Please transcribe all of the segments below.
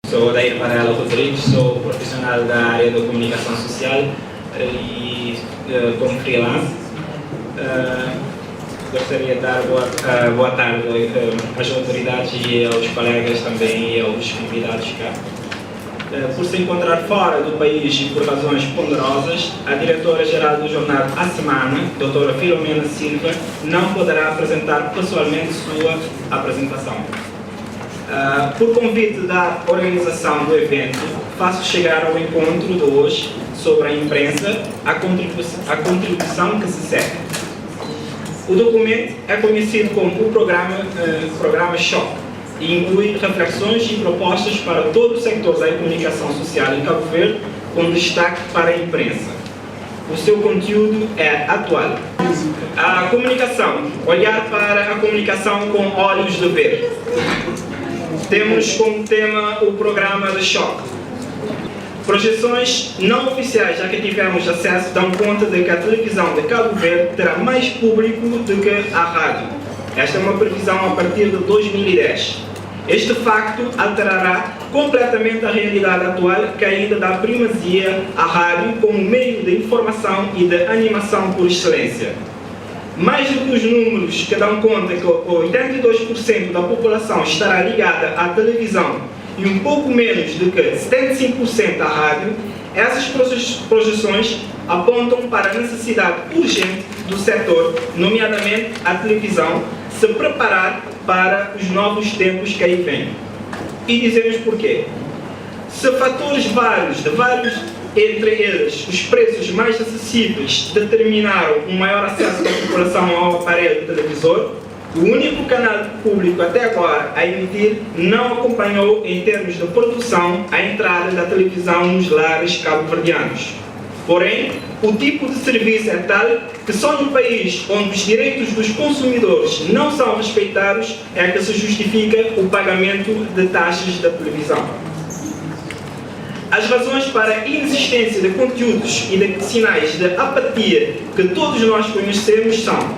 Sou Odair Varela Rodrigues, sou profissional da área da comunicação social e como freelance. Gostaria de dar boa tarde às autoridades e aos colegas também e aos convidados cá. Por se encontrar fora do país e por razões ponderosas, a diretora-geral do jornal A Semana, doutora Filomena Silva, não poderá apresentar pessoalmente sua apresentação. Por convite da organização do evento, faço chegar ao encontro de hoje sobre a imprensa a contribuição que se segue. O documento é conhecido como o programa Choque e inclui reflexões e propostas para todo o setor da comunicação social em Cabo Verde, com destaque para a imprensa. O seu conteúdo é atual. A comunicação, olhar para a comunicação com olhos de ver. Temos como tema o programa de choque. Projeções não oficiais a que tivemos acesso dão conta de que a televisão de Cabo Verde terá mais público do que a rádio. Esta é uma previsão a partir de 2010. Este facto alterará completamente a realidade atual, que ainda dá primazia à rádio como meio de informação e de animação por excelência. Mais do que os números que dão conta que 82% da população estará ligada à televisão e um pouco menos do que 75% à rádio, essas projeções apontam para a necessidade urgente do setor, nomeadamente a televisão, se preparar para os novos tempos que aí vêm. E dizemos porquê. Se fatores vários, entre eles os preços mais acessíveis, determinaram um maior acesso da população ao aparelho televisor, o único canal público até agora a emitir não acompanhou, em termos de produção, a entrada da televisão nos lares cabo-verdianos. Porém, o tipo de serviço é tal que só no país onde os direitos dos consumidores não são respeitados é que se justifica o pagamento de taxas da televisão. As razões para a inexistência de conteúdos e de sinais de apatia que todos nós conhecemos são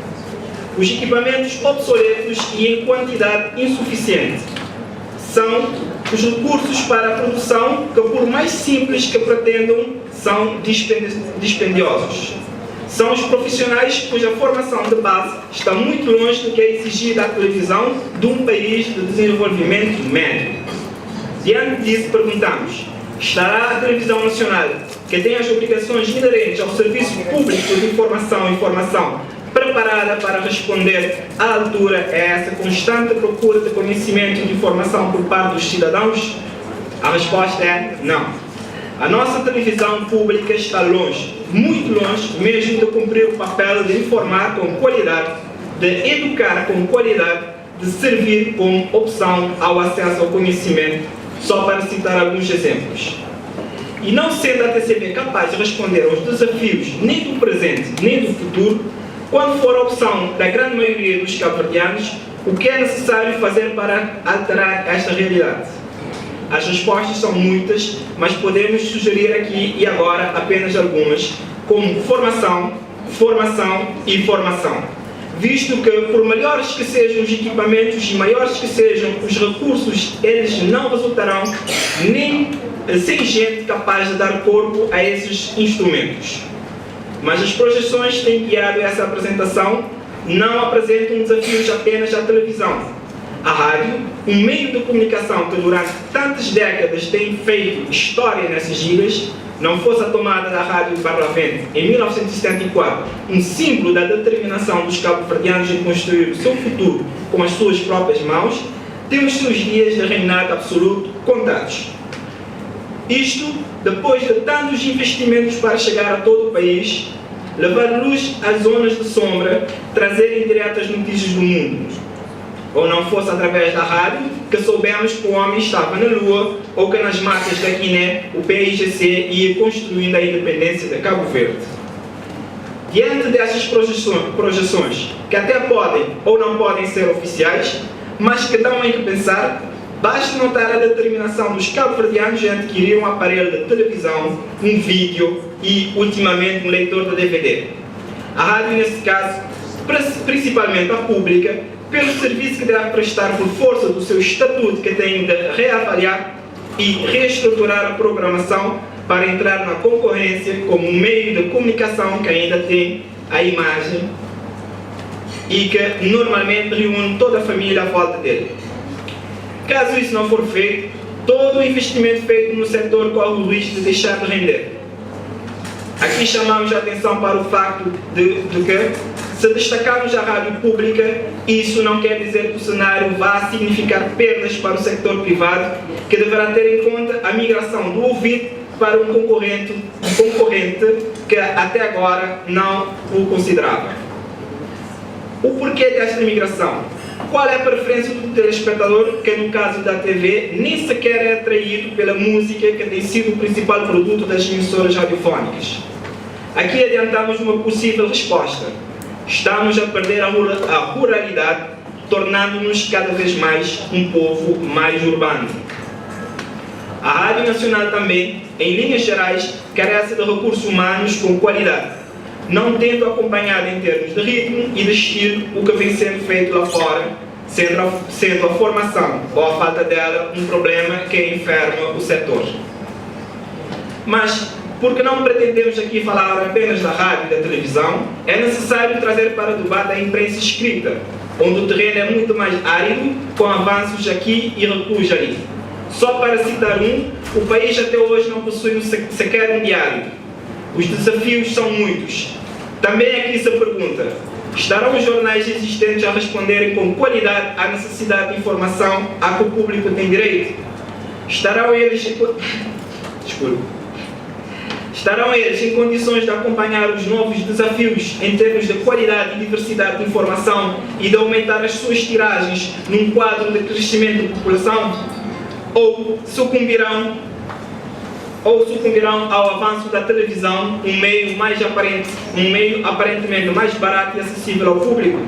os equipamentos obsoletos e em quantidade insuficiente. São os recursos para a produção que, por mais simples que pretendam, são dispendiosos. São os profissionais cuja formação de base está muito longe do que é exigida à televisão de um país de desenvolvimento médio. Diante disso, perguntamos: estará a televisão nacional, que tem as obrigações inerentes ao serviço público de informação, preparada para responder à altura a essa constante procura de conhecimento e de informação por parte dos cidadãos? A resposta é não. A nossa televisão pública está longe, muito longe mesmo de cumprir o papel de informar com qualidade, de educar com qualidade, de servir como opção ao acesso ao conhecimento, só para citar alguns exemplos. E não sendo a TCV capaz de responder aos desafios nem do presente nem do futuro, quando for a opção da grande maioria dos cabo-verdianos, o que é necessário fazer para alterar esta realidade? As respostas são muitas, mas podemos sugerir aqui e agora apenas algumas, como formação, formação e formação. Visto que, por melhores que sejam os equipamentos e maiores que sejam os recursos, eles não resultarão nem sem gente capaz de dar corpo a esses instrumentos. Mas as projeções têm guiado essa apresentação, não apresentam desafios apenas à televisão. A rádio, um meio de comunicação que durante tantas décadas tem feito história nessas ilhas, não fosse a tomada da Rádio Barlavento em 1974 um símbolo da determinação dos cabo-verdianos em construir o seu futuro com as suas próprias mãos, tem os seus dias de reinado absoluto contados. Isto, depois de tantos investimentos para chegar a todo o país, levar luz às zonas de sombra, trazer indiretas notícias do mundo. Ou não fosse através da rádio que soubemos que o homem estava na Lua, ou que nas matas da Guiné o PIGC ia construindo a independência de Cabo Verde. Diante dessas projeções, que até podem ou não podem ser oficiais, mas que dão em que pensar, basta notar a determinação dos cabo-verdianos em adquirir um aparelho de televisão, um vídeo e, ultimamente, um leitor de DVD. A rádio, nesse caso, principalmente a pública, pelo serviço que deve prestar por força do seu estatuto, que tem de reavaliar, e reestruturar a programação para entrar na concorrência como um meio de comunicação que ainda tem a imagem e que normalmente reúne toda a família à volta dele. Caso isso não for feito, todo o investimento feito no setor corre o risco de deixar de render. Aqui chamamos a atenção para o facto de que, se destacarmos a rádio pública, isso não quer dizer que o cenário vá significar perdas para o setor privado, que deverá ter em conta a migração do ouvinte para um concorrente que até agora não o considerava. O porquê desta migração? Qual é a preferência do telespectador, que no caso da TV nem sequer é atraído pela música, que tem sido o principal produto das emissoras radiofónicas? Aqui adiantamos uma possível resposta. Estamos a perder a ruralidade, tornando-nos cada vez mais um povo mais urbano. A Rádio Nacional também, em linhas gerais, carece de recursos humanos com qualidade, não tendo acompanhado em termos de ritmo e de estilo o que vem sendo feito lá fora, sendo a formação ou a falta dela um problema que enferma o setor. Mas, porque não pretendemos aqui falar apenas da rádio e da televisão, é necessário trazer para o debate a imprensa escrita, onde o terreno é muito mais árido, com avanços aqui e recuos ali. Só para citar o país até hoje não possui sequer um diário. Os desafios são muitos. Também aqui se pergunta, estarão os jornais existentes a responderem com qualidade à necessidade de informação a que o público tem direito? Estarão eles em condições de acompanhar os novos desafios em termos de qualidade e diversidade de informação e de aumentar as suas tiragens num quadro de crescimento de população? Ou sucumbirão ao avanço da televisão, um meio aparentemente mais barato e acessível ao público?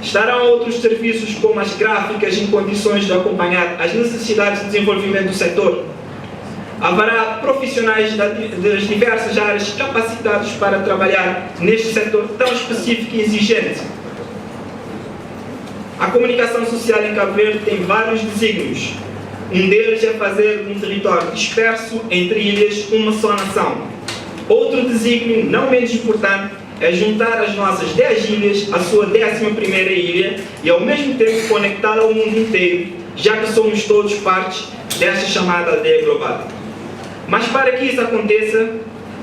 Estarão outros serviços como as gráficas em condições de acompanhar as necessidades de desenvolvimento do setor? Haverá profissionais das diversas áreas capacitados para trabalhar neste setor tão específico e exigente? A comunicação social em Cabo Verde tem vários desígnios. Um deles é fazer de um território disperso entre ilhas uma só nação. Outro desígnio, não menos importante, é juntar as nossas 10 ilhas à sua 11ª ilha e ao mesmo tempo conectá-la ao mundo inteiro, já que somos todos partes desta chamada aldeia global. Mas para que isso aconteça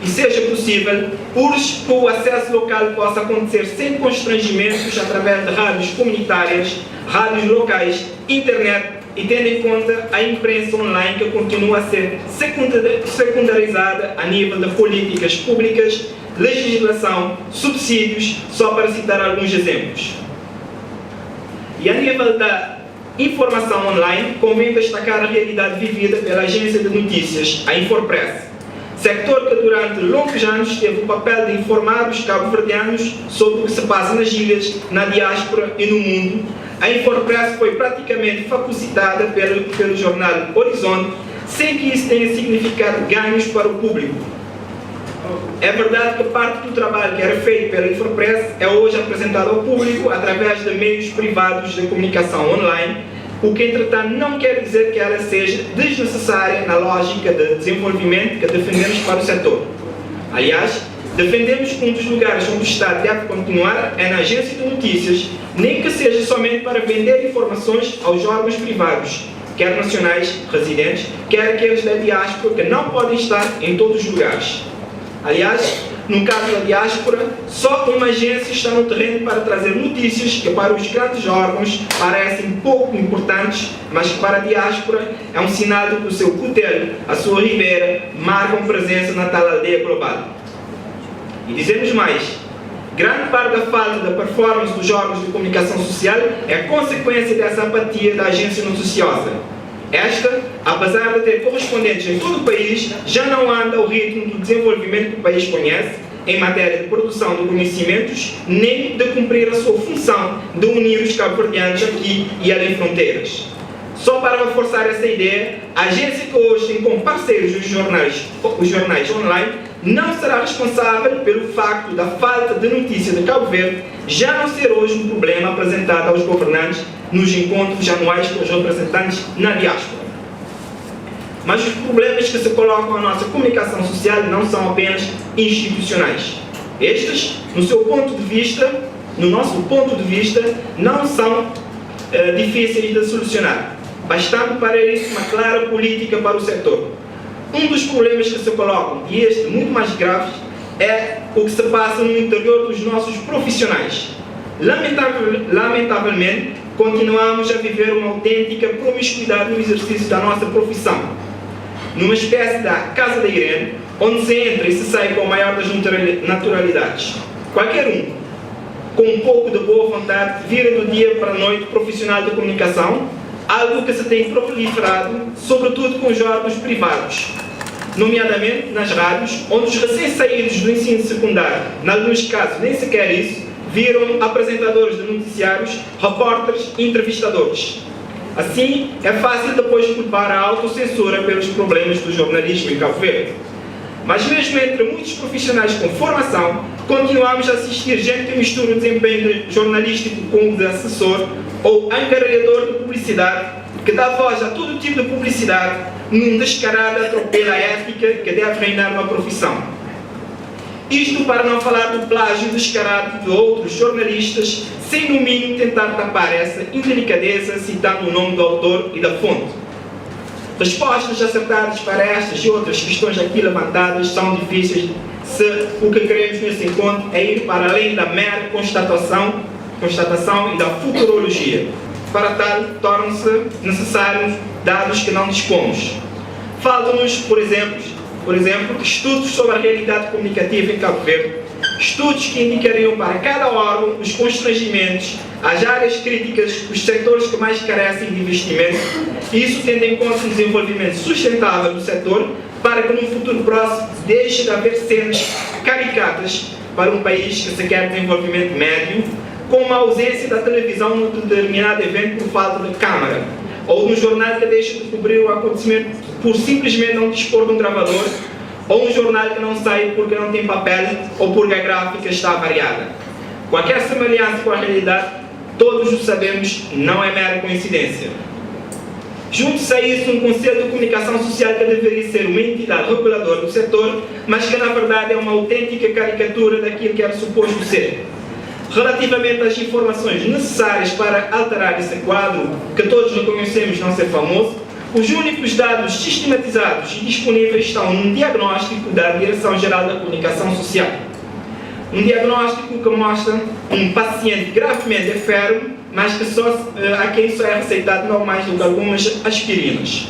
e seja possível, urge que o acesso local possa acontecer sem constrangimentos através de rádios comunitárias, rádios locais, internet, e tendo em conta a imprensa online, que continua a ser secundarizada a nível de políticas públicas, legislação, subsídios, só para citar alguns exemplos. E a nível da informação online, convém destacar a realidade vivida pela agência de notícias, a Infopress, sector que durante longos anos teve o papel de informar os cabo-verdianos sobre o que se passa nas ilhas, na diáspora e no mundo. A Infopress foi praticamente fagocitada pelo jornal Horizonte, sem que isso tenha significado ganhos para o público. É verdade que parte do trabalho que era feito pela Infopress é hoje apresentado ao público através de meios privados de comunicação online, o que, entretanto, não quer dizer que ela seja desnecessária na lógica de desenvolvimento que defendemos para o setor. Aliás, defendemos que um dos lugares onde o Estado deve continuar é na agência de notícias, nem que seja somente para vender informações aos órgãos privados, quer nacionais residentes, quer aqueles da diáspora que não podem estar em todos os lugares. Aliás, no caso da diáspora, só uma agência está no terreno para trazer notícias que para os grandes órgãos parecem pouco importantes, mas que para a diáspora é um sinal de que o seu cutelo, a sua ribeira, marcam presença na tal aldeia global. E dizemos mais, grande parte da falta da performance dos órgãos de comunicação social é consequência dessa apatia da agência noticiosa. Esta, apesar de ter correspondentes em todo o país, já não anda ao ritmo do desenvolvimento que o país conhece em matéria de produção de conhecimentos, nem de cumprir a sua função de unir os cabo-verdianos aqui e além fronteiras. Só para reforçar essa ideia, a agência que hoje tem como parceiros os jornais online não será responsável pelo facto da falta de notícia de Cabo Verde já não ser hoje um problema apresentado aos governantes nos encontros anuais com os representantes na diáspora. mas os problemas que se colocam à nossa comunicação social não são apenas institucionais. Estes, no seu ponto de vista, no nosso ponto de vista, não são difíceis de solucionar, bastando para isso uma clara política para o setor. Um dos problemas que se colocam, e este muito mais grave, é o que se passa no interior dos nossos profissionais. Lamentavelmente, continuamos a viver uma autêntica promiscuidade no exercício da nossa profissão, numa espécie da casa da Irene, onde se entra e se sai com a maior das naturalidades. Qualquer um, com um pouco de boa vontade, vira do dia para a noite profissional de comunicação, algo que se tem proliferado, sobretudo com os órgãos privados, nomeadamente nas rádios, onde os recém-saídos do ensino secundário, em alguns casos nem sequer isso, viram apresentadores de noticiários, repórteres e entrevistadores. Assim, é fácil depois culpar a autocensura pelos problemas do jornalismo em Cabo Verde. Mas mesmo entre muitos profissionais com formação, continuamos a assistir gente que mistura o desempenho jornalístico com o de assessor ou angariador de publicidade, que dá voz a todo tipo de publicidade, num descarado atropelo à ética que deve reinar na profissão. Isto para não falar do plágio descarado de outros jornalistas, sem no mínimo tentar tapar essa indelicadeza citando o nome do autor e da fonte. Respostas acertadas para estas e outras questões aqui levantadas são difíceis se o que queremos nesse encontro é ir para além da mera constatação e da futurologia. Para tal, tornam-se necessários dados que não dispomos. Faltam-nos, por exemplo, estudos sobre a realidade comunicativa em Cabo Verde, estudos que indicariam para cada órgão os constrangimentos, as áreas críticas, os setores que mais carecem de investimento, e isso tendo em conta o desenvolvimento sustentável do setor, para que no futuro próximo deixe de haver cenas caricatas para um país que se quer desenvolvimento médio, como a ausência da televisão num determinado evento por falta de câmara, ou um jornal que deixa de cobrir o acontecimento por simplesmente não dispor de um gravador, ou um jornal que não sai porque não tem papel ou porque a gráfica está variada. Qualquer semelhança com a realidade, todos o sabemos, não é mera coincidência. Junto-se a isso um Conselho de Comunicação Social que deveria ser uma entidade reguladora do setor, mas que na verdade é uma autêntica caricatura daquilo que era suposto ser. Relativamente às informações necessárias para alterar esse quadro, que todos reconhecemos não ser famoso, os únicos dados sistematizados e disponíveis estão num diagnóstico da Direção-Geral da Comunicação Social. Um diagnóstico que mostra um paciente gravemente enfermo, mas que a quem só é receitado não mais do que algumas aspirinas.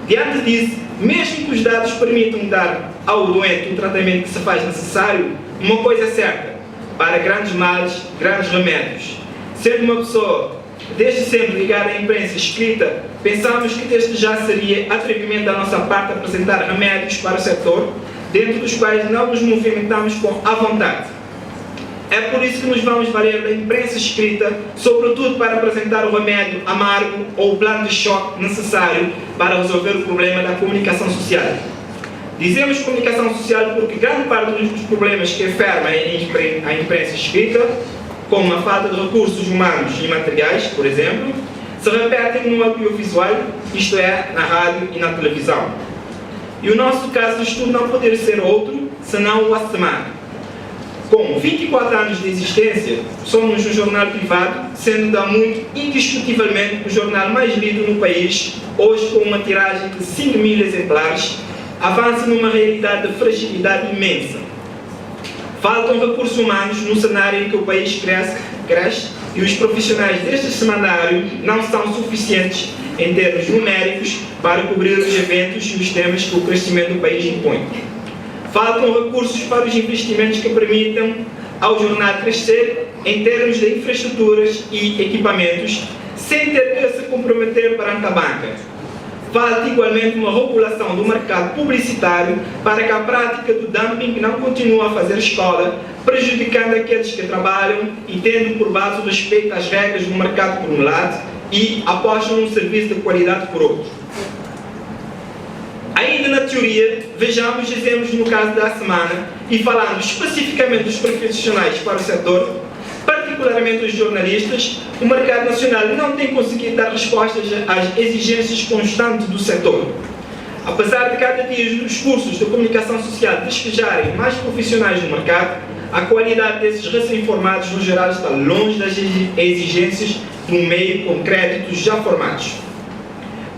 Diante disso, mesmo que os dados permitam dar ao doente o tratamento que se faz necessário, uma coisa é certa: para grandes males, grandes remédios. Sendo uma pessoa desde sempre ligada à imprensa escrita, pensamos que desde já seria atrevimento da nossa parte apresentar remédios para o setor, dentro dos quais não nos movimentamos com à vontade. É por isso que nos vamos valer da imprensa escrita, sobretudo para apresentar o remédio amargo ou o plano de choque necessário para resolver o problema da comunicação social. Dizemos comunicação social porque grande parte dos problemas que aferma a imprensa escrita, como a falta de recursos humanos e materiais, por exemplo, se repetem no audiovisual, isto é, na rádio e na televisão. E o nosso caso de estudo não poderia ser outro, senão o ASEMAR. Com 24 anos de existência, somos um jornal privado, sendo há muito, indiscutivelmente, o jornal mais lido no país, hoje com uma tiragem de 5.000 exemplares, avança numa realidade de fragilidade imensa. Faltam recursos humanos no cenário em que o país cresce e os profissionais deste semanário não são suficientes em termos numéricos para cobrir os eventos e os temas que o crescimento do país impõe. Faltam recursos para os investimentos que permitam ao jornal crescer em termos de infraestruturas e equipamentos, sem ter que se comprometer perante a banca. Falta igualmente uma regulação do mercado publicitário para que a prática do dumping não continue a fazer escola, prejudicando aqueles que trabalham e tendo por base o respeito às regras do mercado por um lado e apostam num serviço de qualidade por outro. Ainda na teoria, vejamos exemplos no caso da semana e falando especificamente dos profissionais para o setor, particularmente os jornalistas, o mercado nacional não tem conseguido dar respostas às exigências constantes do setor. Apesar de cada dia os cursos de comunicação social despejarem mais profissionais no mercado, a qualidade desses recém-formados no geral está longe das exigências de um meio com créditos já formados.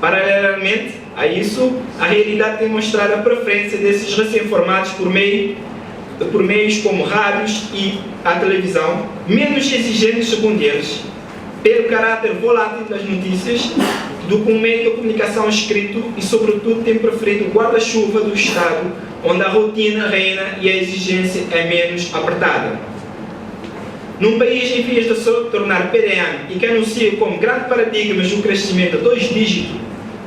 Paralelamente a isso, a realidade tem mostrado a preferência desses recém-formados por meios como rádios e a televisão, menos exigentes segundo eles, pelo caráter volátil das notícias, do que um meio de comunicação escrito e, sobretudo, tem preferido o guarda-chuva do Estado, onde a rotina reina e a exigência é menos apertada. Num país em vias de se tornar PDM e que anuncia como grande paradigmas o crescimento a 2 dígitos,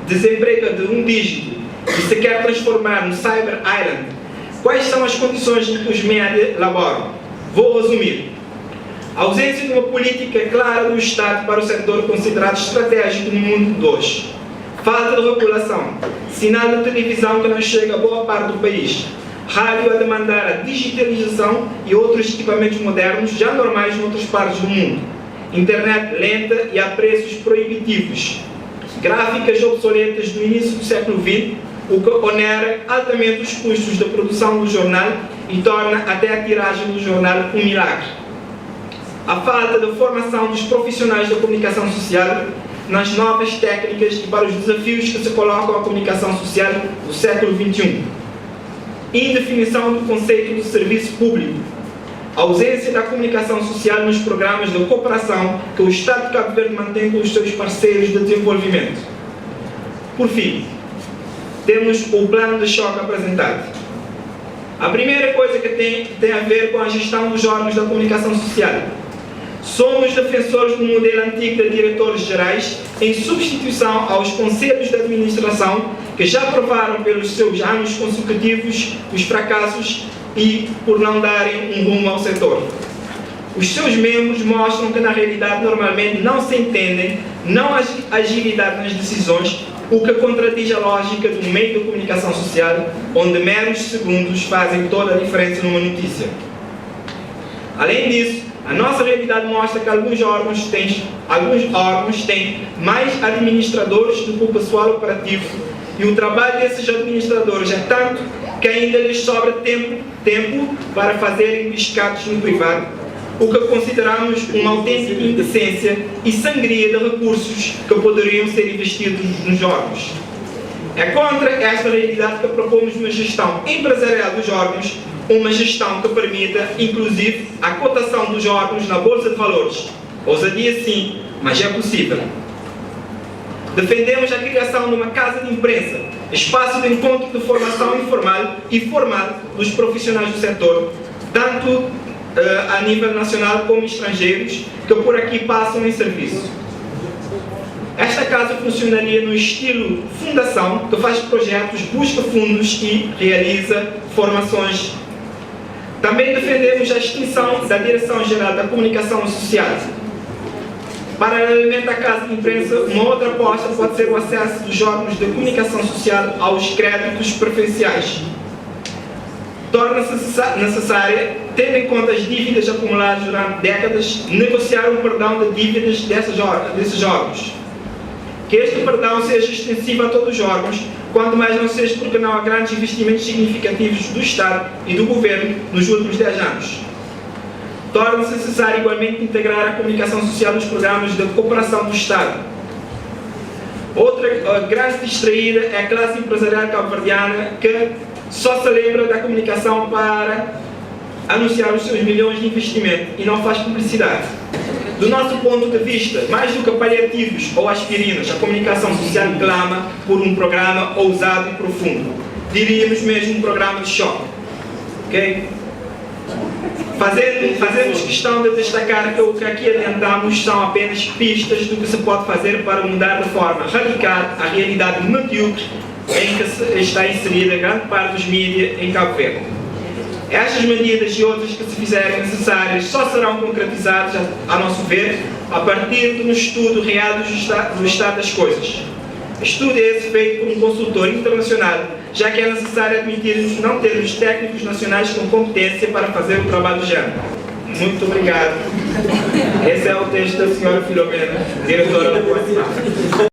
desemprego de 1 dígito e se quer transformar no Cyber Island, quais são as condições em que os média laboram? Vou resumir. A ausência de uma política clara do Estado para o setor considerado estratégico no mundo de hoje. Falta de regulação. Sinal de televisão que não chega a boa parte do país. Rádio a demandar a digitalização e outros equipamentos modernos já normais em outras partes do mundo. Internet lenta e a preços proibitivos. Gráficas obsoletas do início do século XX, o que onera altamente os custos da produção do jornal e torna até a tiragem do jornal um milagre. A falta de formação dos profissionais da comunicação social nas novas técnicas e para os desafios que se colocam à comunicação social do século XXI. Indefinição do conceito do serviço público. A ausência da comunicação social nos programas de cooperação que o Estado de Cabo Verde mantém com os seus parceiros de desenvolvimento. Por fim, temos o plano de choque apresentado. A primeira coisa que tem a ver com a gestão dos órgãos da comunicação social. Somos defensores do modelo antigo de diretores gerais em substituição aos conselhos de administração que já provaram pelos seus anos consecutivos os fracassos e por não darem um rumo ao setor. Os seus membros mostram que na realidade normalmente não se entendem, não há agilidade nas decisões, o que contradiz a lógica do meio de comunicação social, onde meros segundos fazem toda a diferença numa notícia. Além disso, a nossa realidade mostra que alguns órgãos têm mais administradores do que o pessoal operativo e o trabalho desses administradores é tanto que ainda lhes sobra tempo para fazerem pescados no privado, o que consideramos uma autêntica indecência e sangria de recursos que poderiam ser investidos nos órgãos. É contra esta realidade que propomos uma gestão empresarial dos órgãos, uma gestão que permita, inclusive, a cotação dos órgãos na Bolsa de Valores. Ousadia sim, mas é possível. Defendemos a criação de uma casa de imprensa, espaço de encontro de formação informal e formal dos profissionais do setor, tanto a nível nacional como estrangeiros, que por aqui passam em serviço. Esta casa funcionaria no estilo fundação, que faz projetos, busca fundos e realiza formações. Também defendemos a extinção da Direção-Geral da Comunicação Social. Paralelamente à Casa de Imprensa, uma outra aposta pode ser o acesso dos órgãos de comunicação social aos créditos preferenciais. Torna-se necessária, tendo em conta as dívidas acumuladas durante décadas, negociar um perdão de dívidas desses órgãos. Que este perdão seja extensivo a todos os órgãos, quanto mais não seja porque não há grandes investimentos significativos do Estado e do Governo nos últimos 10 anos. Torna-se necessário igualmente integrar a comunicação social nos programas de cooperação do Estado. Outra grande distraída é a classe empresarial cabo-verdiana que só se lembra da comunicação para anunciar os seus milhões de investimento e não faz publicidade. Do nosso ponto de vista, mais do que paliativos ou aspirinas, a comunicação social clama por um programa ousado e profundo. Diríamos mesmo um programa de choque. Okay? Fazemos questão de destacar que o que aqui adiantamos são apenas pistas do que se pode fazer para mudar de forma radical a realidade medíocre em que está inserida grande parte dos mídias em Cabo Verde. Estas medidas e outras que se fizerem necessárias só serão concretizadas, a nosso ver, a partir de um estudo real do estado das coisas. Estudo esse feito por um consultor internacional, já que é necessário admitirmos não termos técnicos nacionais com competência para fazer o trabalho do género. Muito obrigado. Esse é o texto da senhora Filomena, diretora da Coação.